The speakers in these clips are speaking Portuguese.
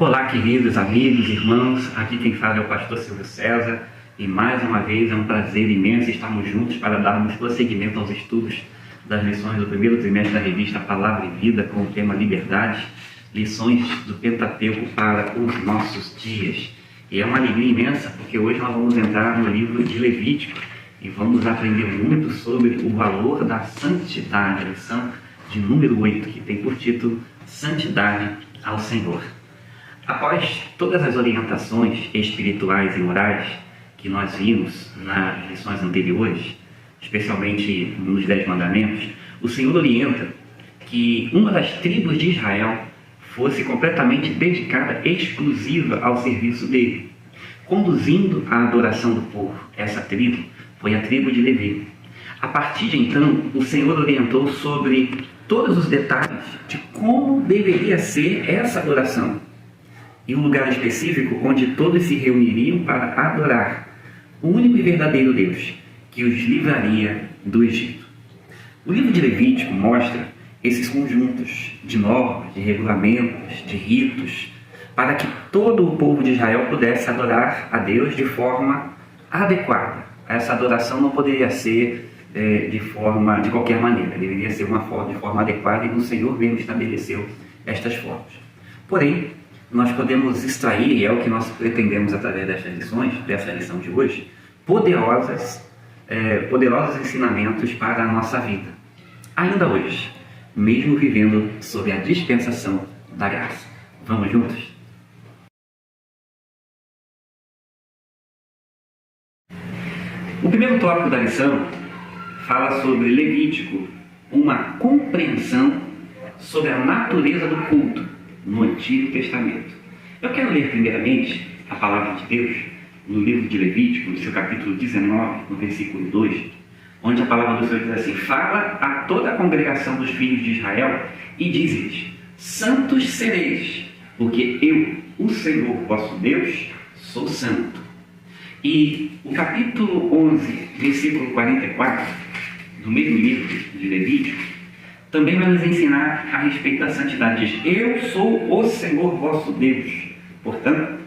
Olá, queridos amigos, irmãos, aqui quem fala é o pastor Silvio César e mais uma vez é um prazer imenso estarmos juntos para darmos prosseguimento aos estudos das lições do primeiro trimestre da revista Palavra e Vida com o tema Liberdade, lições do Pentateuco para os nossos dias. E é uma alegria imensa porque hoje nós vamos entrar no livro de Levítico e vamos aprender muito sobre o valor da santidade, a lição de número 8, que tem por título Santidade ao Senhor. Após todas as orientações espirituais e morais que nós vimos nas lições anteriores, especialmente nos 10 mandamentos, o Senhor orienta que uma das tribos de Israel fosse completamente dedicada, exclusiva ao serviço dele, conduzindo a adoração do povo. Essa tribo foi a tribo de Levi. A partir de então, o Senhor orientou sobre todos os detalhes de como deveria ser essa adoração e um lugar específico onde todos se reuniriam para adorar o único e verdadeiro Deus que os livraria do Egito. O livro de Levítico mostra esses conjuntos de normas, de regulamentos, de ritos, para que todo o povo de Israel pudesse adorar a Deus de forma adequada. Essa adoração não poderia ser de qualquer maneira, deveria ser de forma adequada, e o Senhor mesmo estabeleceu estas formas. Porém, nós podemos extrair, e é o que nós pretendemos através destas lições, dessa lição de hoje, poderosos ensinamentos para a nossa vida, ainda hoje, mesmo vivendo sob a dispensação da graça. Vamos juntos? O primeiro tópico da lição fala sobre Levítico, uma compreensão sobre a natureza do culto no Antigo Testamento. Eu quero ler primeiramente a palavra de Deus no livro de Levítico, no seu capítulo 19, no versículo 2, onde a palavra do Senhor diz assim: fala a toda a congregação dos filhos de Israel e diz-lhes: santos sereis, porque eu, o Senhor vosso Deus, sou santo. E o capítulo 11, versículo 44, do mesmo livro de Levítico, também vai nos ensinar a respeito da santidade. Diz: eu sou o Senhor vosso Deus, portanto,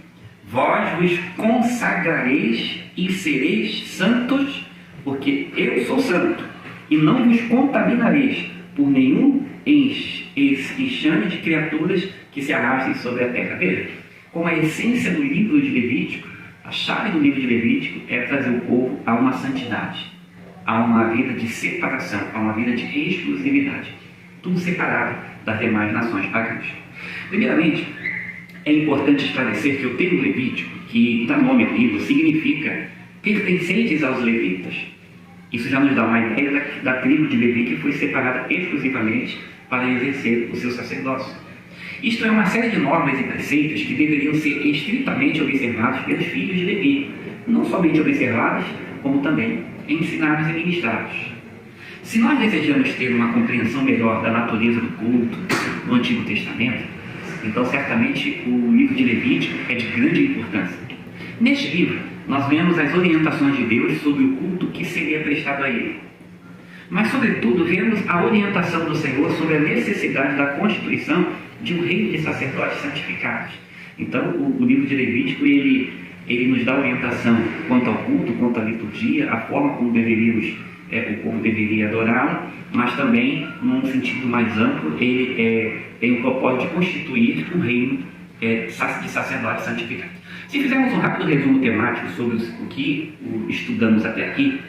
vós vos consagrareis e sereis santos, porque eu sou santo, e não vos contaminareis por nenhum enxame de criaturas que se arrastem sobre a terra. Veja, como a essência do livro de Levítico, a chave do livro de Levítico é trazer o povo a uma santidade, a uma vida de separação, a uma vida de exclusividade, tudo separado das demais nações pagãs. Primeiramente, é importante esclarecer que o termo Levítico, que dá nome ao livro, significa pertencentes aos levitas. Isso já nos dá uma ideia da tribo de Levi, que foi separada exclusivamente para exercer o seu sacerdócio. Isto é uma série de normas e preceitos que deveriam ser estritamente observados pelos filhos de Levi, não somente observados, como também ensinados e ministrados. Se nós desejamos ter uma compreensão melhor da natureza do culto no Antigo Testamento, então certamente o livro de Levítico é de grande importância. Neste livro, nós vemos as orientações de Deus sobre o culto que seria prestado a Ele. Mas, sobretudo, vemos a orientação do Senhor sobre a necessidade da constituição de um reino de sacerdotes santificados. Então, o livro de Levítico, ele nos dá orientação quanto ao culto, quanto à liturgia, a forma como o povo deveria adorá-lo, mas também, num sentido mais amplo, ele tem o propósito de constituir um reino de sacerdotes santificados. Se fizermos um rápido resumo temático sobre o que estudamos até aqui,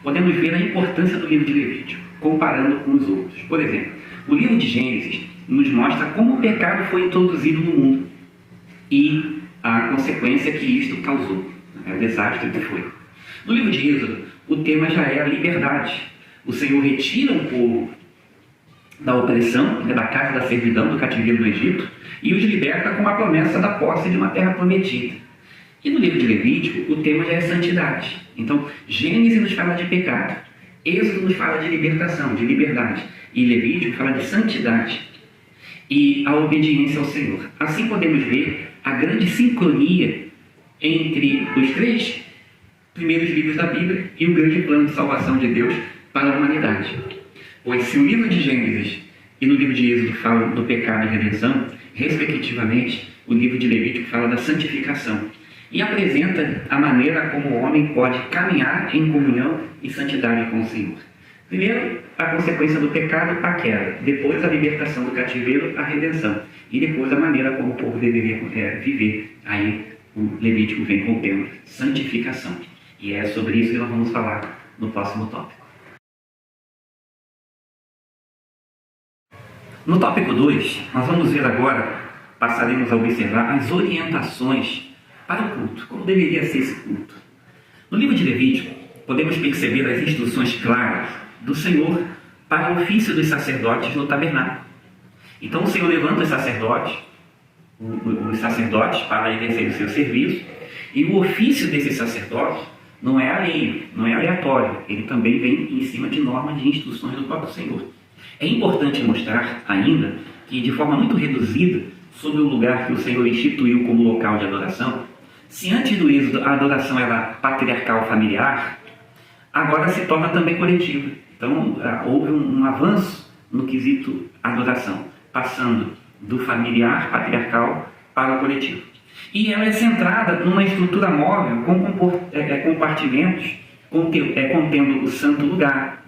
podemos ver a importância do livro de Levítico, comparando com os outros. Por exemplo, o livro de Gênesis nos mostra como o pecado foi introduzido no mundo e a consequência que isto causou, o desastre que foi. No livro de Êxodo, o tema já é a liberdade. O Senhor retira o povo da opressão, da casa da servidão, do cativeiro do Egito, e os liberta com a promessa da posse de uma terra prometida. E no livro de Levítico, o tema já é santidade. Então, Gênesis nos fala de pecado, Êxodo nos fala de libertação, de liberdade, e Levítico fala de santidade e a obediência ao Senhor. Assim podemos ver a grande sincronia entre os 3 primeiros livros da Bíblia e o grande plano de salvação de Deus para a humanidade. Pois se o livro de Gênesis e no livro de Êxodo fala do pecado e redenção, respectivamente, o livro de Levítico fala da santificação e apresenta a maneira como o homem pode caminhar em comunhão e santidade com o Senhor. Primeiro, a consequência do pecado, a queda. Depois, a libertação do cativeiro, a redenção. E depois, a maneira como o povo deveria viver. Aí, o Levítico vem com o tema santificação. E é sobre isso que nós vamos falar no próximo tópico. No tópico 2, nós vamos ver agora, passaremos a observar as orientações para o culto, como deveria ser esse culto. No livro de Levítico, podemos perceber as instruções claras do Senhor para o ofício dos sacerdotes no tabernáculo. Então o Senhor levanta os sacerdotes para exercer o seu serviço, e o ofício desses sacerdotes não é alheio, não é aleatório, ele também vem em cima de normas e instruções do próprio Senhor. É importante mostrar ainda que, de forma muito reduzida, sobre o lugar que o Senhor instituiu como local de adoração, se antes do êxodo a adoração era patriarcal familiar, agora se torna também coletiva. Então houve um avanço no quesito adoração, passando do familiar, patriarcal, para o coletivo. E ela é centrada numa estrutura móvel com compartimentos contendo o santo lugar,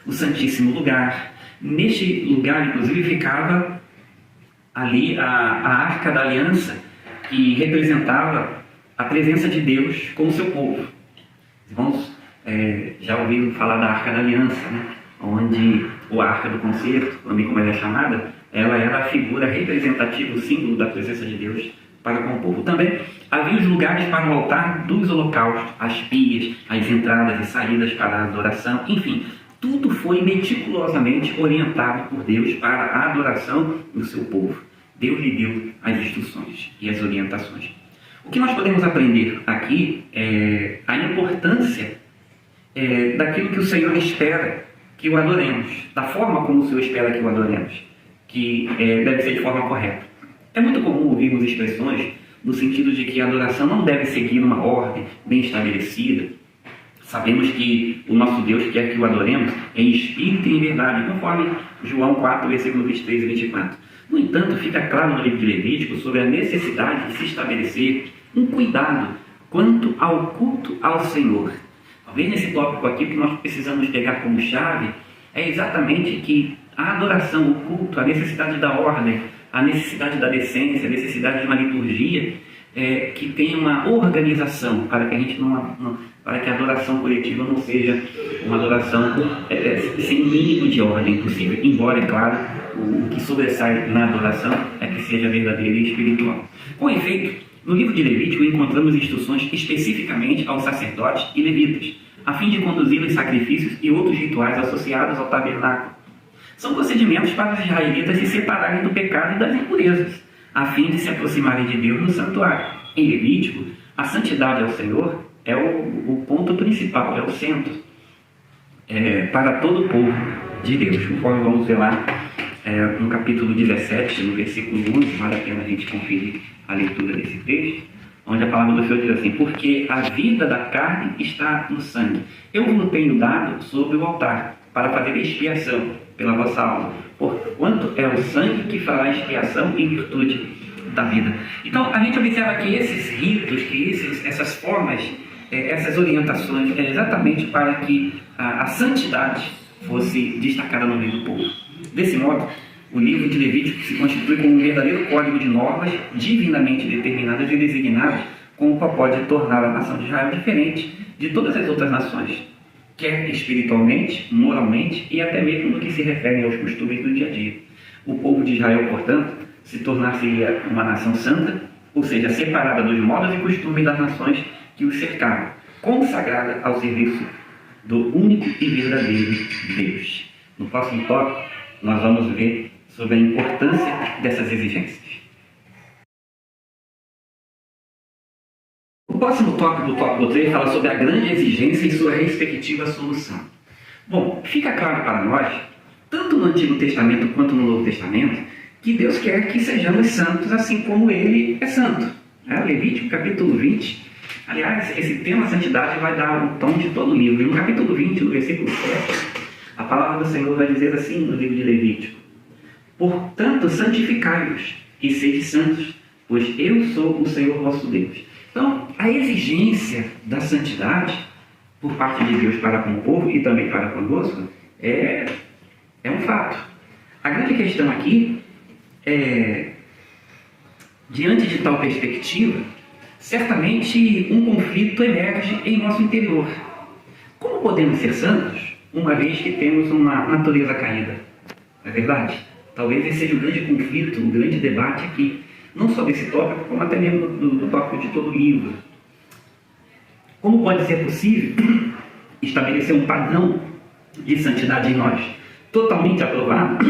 o santíssimo lugar. Neste lugar, inclusive, ficava ali a Arca da Aliança, que representava a presença de Deus com o seu povo. Os irmãos já ouviram falar da Arca da Aliança, né? Onde a Arca do Concerto, também como ela é chamada, ela era a figura representativa, o símbolo da presença de Deus para com o povo. Também havia os lugares para o altar dos holocaustos, as pias, as entradas e saídas para a adoração, enfim, tudo foi meticulosamente orientado por Deus para a adoração do seu povo. Deus lhe deu as instruções e as orientações. O que nós podemos aprender aqui é a importância daquilo que o Senhor espera que o adoremos, da forma como o Senhor espera que o adoremos, que deve ser de forma correta. É muito comum ouvirmos expressões no sentido de que a adoração não deve seguir uma ordem bem estabelecida. Sabemos que o nosso Deus quer que o adoremos em espírito e em verdade, conforme João 4, versículo 23 e 24. No entanto, fica claro no livro de Levítico sobre a necessidade de se estabelecer um cuidado quanto ao culto ao Senhor. Talvez nesse tópico aqui, o que nós precisamos pegar como chave é exatamente que a adoração, o culto, a necessidade da ordem, a necessidade da decência, a necessidade de uma liturgia que tenha uma organização para que a gente para que a adoração coletiva não seja uma adoração sem o mínimo de ordem possível. Embora, é claro, o que sobressai na adoração é que seja verdadeira e espiritual. Com efeito, no livro de Levítico encontramos instruções especificamente aos sacerdotes e levitas, a fim de conduzir os sacrifícios e outros rituais associados ao tabernáculo. São procedimentos para os israelitas se separarem do pecado e das impurezas, a fim de se aproximarem de Deus no santuário. Em Levítico, a santidade ao Senhor é o ponto principal, é o centro para todo o povo de Deus. Conforme vamos ver lá no capítulo 17, no versículo 11, vale a pena a gente conferir a leitura desse texto, onde a palavra do Senhor diz assim: porque a vida da carne está no sangue. Eu vos tenho dado sobre o altar, para fazer expiação pela vossa alma, porquanto é o sangue que fará expiação em virtude da vida. Então, a gente observa que esses ritos, essas formas, essas orientações, é exatamente para que a santidade fosse destacada no meio do povo. Desse modo, o livro de Levítico se constitui como um verdadeiro código de normas divinamente determinadas e designadas com o propósito de tornar a nação de Israel diferente de todas as outras nações, quer espiritualmente, moralmente e até mesmo no que se refere aos costumes do dia a dia. O povo de Israel, portanto, se tornar-se-ia uma nação santa, ou seja, separada dos modos e costumes das nações que os cercavam, consagrada ao serviço do único e verdadeiro Deus. No próximo tópico, nós vamos ver sobre a importância dessas exigências. O próximo tópico do tópico 3 fala sobre a grande exigência e sua respectiva solução. Bom, fica claro para nós, tanto no Antigo Testamento quanto no Novo Testamento, que Deus quer que sejamos santos assim como Ele é santo. Levítico, capítulo 20. Aliás, esse tema santidade vai dar um tom de todo o livro. E no capítulo 20, no versículo 7, a palavra do Senhor vai dizer assim no livro de Levítico: Portanto, santificai-vos e sede santos, pois eu sou o Senhor vosso Deus. Então, a exigência da santidade por parte de Deus para com o povo e também para conosco é um fato. A grande questão aqui é, diante de tal perspectiva, certamente um conflito emerge em nosso interior. Como podemos ser santos, uma vez que temos uma natureza caída? Não é verdade? Talvez esse seja o grande conflito, o grande debate aqui, não só desse tópico, como até mesmo do tópico de todo o livro. Como pode ser possível estabelecer um padrão de santidade em nós, totalmente aprovado,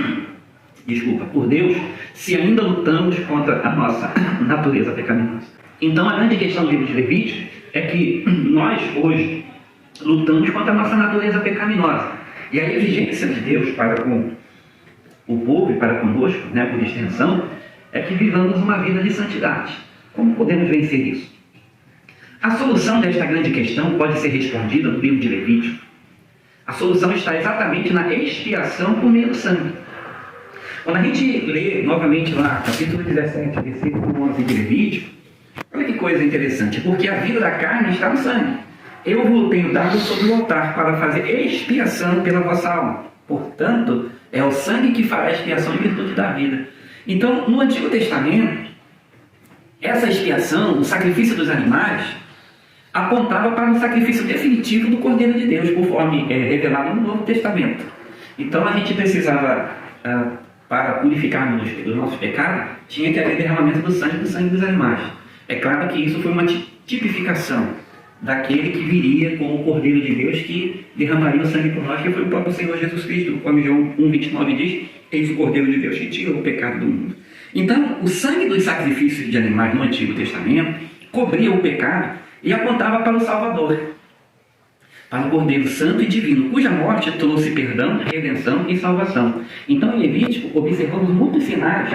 por Deus, se ainda lutamos contra a nossa natureza pecaminosa? Então, a grande questão do livro de Levítico é que nós, hoje, lutamos contra a nossa natureza pecaminosa. E a exigência de Deus para com o povo e para conosco, por extensão, é que vivamos uma vida de santidade. Como podemos vencer isso? A solução desta grande questão pode ser respondida no livro de Levítico. A solução está exatamente na expiação por meio do sangue. Quando a gente lê novamente lá, capítulo 17, versículo 11 de Levítico, olha que coisa interessante, porque a vida da carne está no sangue. Eu vos tenho dado sobre o altar para fazer expiação pela vossa alma. Portanto, é o sangue que fará a expiação em virtude da vida. Então, no Antigo Testamento, essa expiação, o sacrifício dos animais, apontava para o sacrifício definitivo do Cordeiro de Deus, conforme revelado no Novo Testamento. Então, a gente precisava, para purificarmos dos nossos pecados, tinha que haver derramamento do sangue dos animais. É claro que isso foi uma tipificação daquele que viria como o Cordeiro de Deus, que derramaria o sangue por nós, que foi o próprio Senhor Jesus Cristo, conforme João 1,29 diz: eis o Cordeiro de Deus que tira o pecado do mundo. Então, o sangue dos sacrifícios de animais no Antigo Testamento cobria o pecado e apontava para o Salvador, para o Cordeiro Santo e Divino, cuja morte trouxe perdão, redenção e salvação. Então, em Levítico, observamos muitos sinais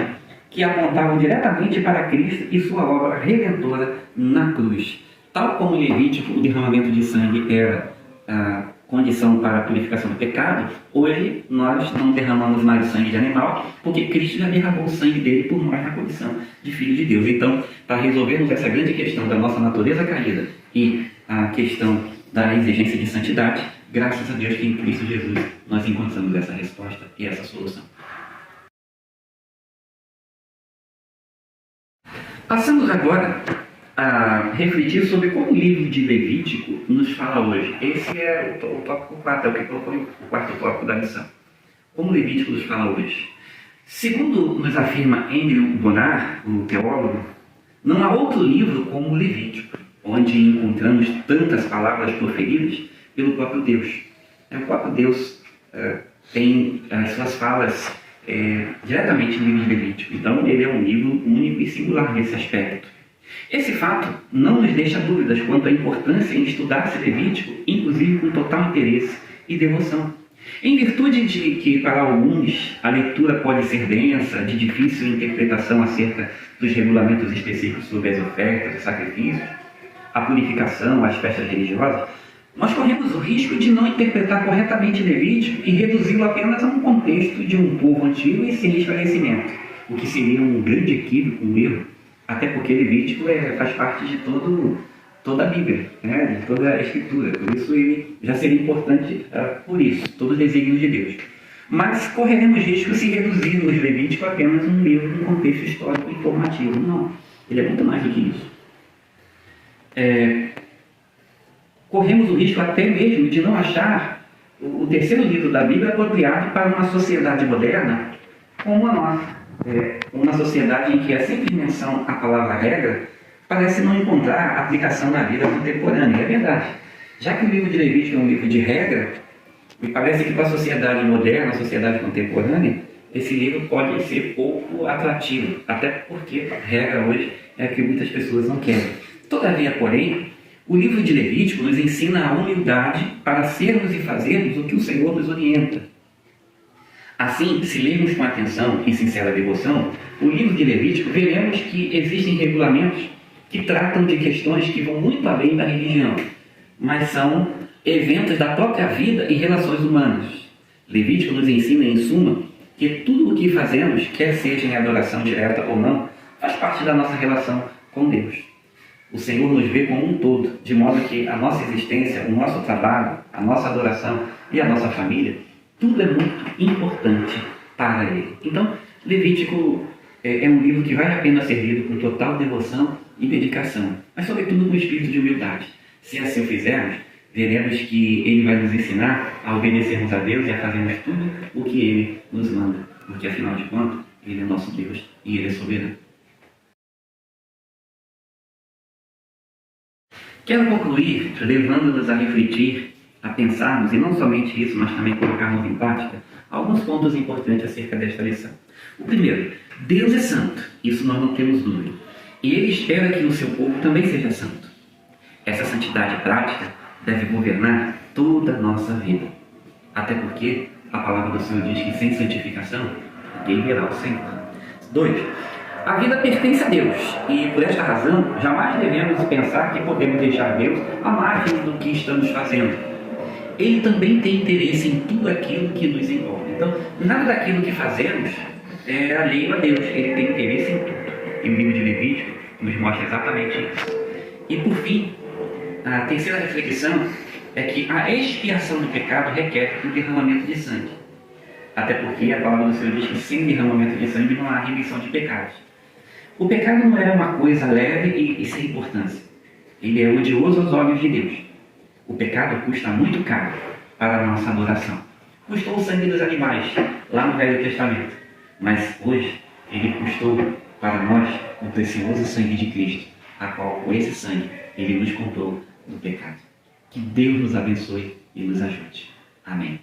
que apontavam diretamente para Cristo e sua obra redentora na cruz. Tal como em Levítico o derramamento de sangue era a condição para a purificação do pecado, hoje nós não derramamos mais o sangue de animal, porque Cristo já derramou o sangue dele por nós na condição de Filho de Deus. Então, para resolvermos essa grande questão da nossa natureza caída e a questão da exigência de santidade, graças a Deus que em Cristo Jesus nós encontramos essa resposta e essa solução. Passamos agora a refletir sobre como o livro de Levítico nos fala hoje. Esse é o tópico 4, é o que propõe o quarto tópico da lição. Como o Levítico nos fala hoje? Segundo nos afirma Andrew Bonar, o teólogo, não há outro livro como o Levítico, onde encontramos tantas palavras proferidas pelo próprio Deus. O próprio Deus tem as suas falas diretamente no livro de Levítico. Então, ele é um livro único e singular nesse aspecto. Esse fato não nos deixa dúvidas quanto à importância em estudar-se Levítico, inclusive com total interesse e devoção. Em virtude de que, para alguns, a leitura pode ser densa, de difícil interpretação acerca dos regulamentos específicos sobre as ofertas, os sacrifícios, a purificação, as festas religiosas, nós corremos o risco de não interpretar corretamente Levítico e reduzi-lo apenas a um contexto de um povo antigo e sem esclarecimento, o que seria um grande equívoco, um erro, até porque Levítico faz parte de toda a Bíblia, de toda a Escritura. Por isso ele já seria importante por isso, todos os desígnios de Deus. Mas correremos risco se reduzirmos Levítico a apenas um livro num contexto histórico e informativo. Não, ele é muito mais do que isso. Corremos o risco até mesmo de não achar o terceiro livro da Bíblia apropriado para uma sociedade moderna como a nossa. Uma sociedade em que a simples menção à palavra regra parece não encontrar aplicação na vida contemporânea. É verdade. Já que o livro de Levítico é um livro de regra, me parece que para a sociedade moderna, a sociedade contemporânea, esse livro pode ser pouco atrativo, até porque a regra hoje é que muitas pessoas não querem. Todavia, porém, o livro de Levítico nos ensina a humildade para sermos e fazermos o que o Senhor nos orienta. Assim, se lermos com atenção e sincera devoção o livro de Levítico, veremos que existem regulamentos que tratam de questões que vão muito além da religião, mas são eventos da própria vida e relações humanas. Levítico nos ensina, em suma, que tudo o que fazemos, quer seja em adoração direta ou não, faz parte da nossa relação com Deus. O Senhor nos vê como um todo, de modo que a nossa existência, o nosso trabalho, a nossa adoração e a nossa família, tudo é muito importante para Ele. Então, Levítico é um livro que vale a pena ser lido com total devoção e dedicação, mas sobretudo com espírito de humildade. Se assim o fizermos, veremos que Ele vai nos ensinar a obedecermos a Deus e a fazermos tudo o que Ele nos manda, porque afinal de contas, Ele é nosso Deus e Ele é soberano. Quero concluir levando-nos a refletir, a pensarmos, e não somente isso, mas também colocarmos em prática, alguns pontos importantes acerca desta lição. O primeiro, Deus é santo, isso nós não temos dúvida, e Ele espera que o seu povo também seja santo. Essa santidade prática deve governar toda a nossa vida, até porque a palavra do Senhor diz que sem santificação ninguém verá o Senhor. 2. A vida pertence a Deus, e por esta razão jamais devemos pensar que podemos deixar Deus à margem do que estamos fazendo. Ele também tem interesse em tudo aquilo que nos envolve. Então, nada daquilo que fazemos é alheio a Deus. Ele tem interesse em tudo. E o livro de Levítico nos mostra exatamente isso. E por fim, a terceira reflexão é que a expiação do pecado requer um derramamento de sangue. Até porque a palavra do Senhor diz que sem derramamento de sangue não há remissão de pecados. O pecado não é uma coisa leve e sem importância. Ele é odioso aos olhos de Deus. O pecado custa muito caro para a nossa adoração. Custou o sangue dos animais, lá no Velho Testamento. Mas hoje, ele custou para nós o precioso sangue de Cristo, a qual, com esse sangue, ele nos comprou do pecado. Que Deus nos abençoe e nos ajude. Amém.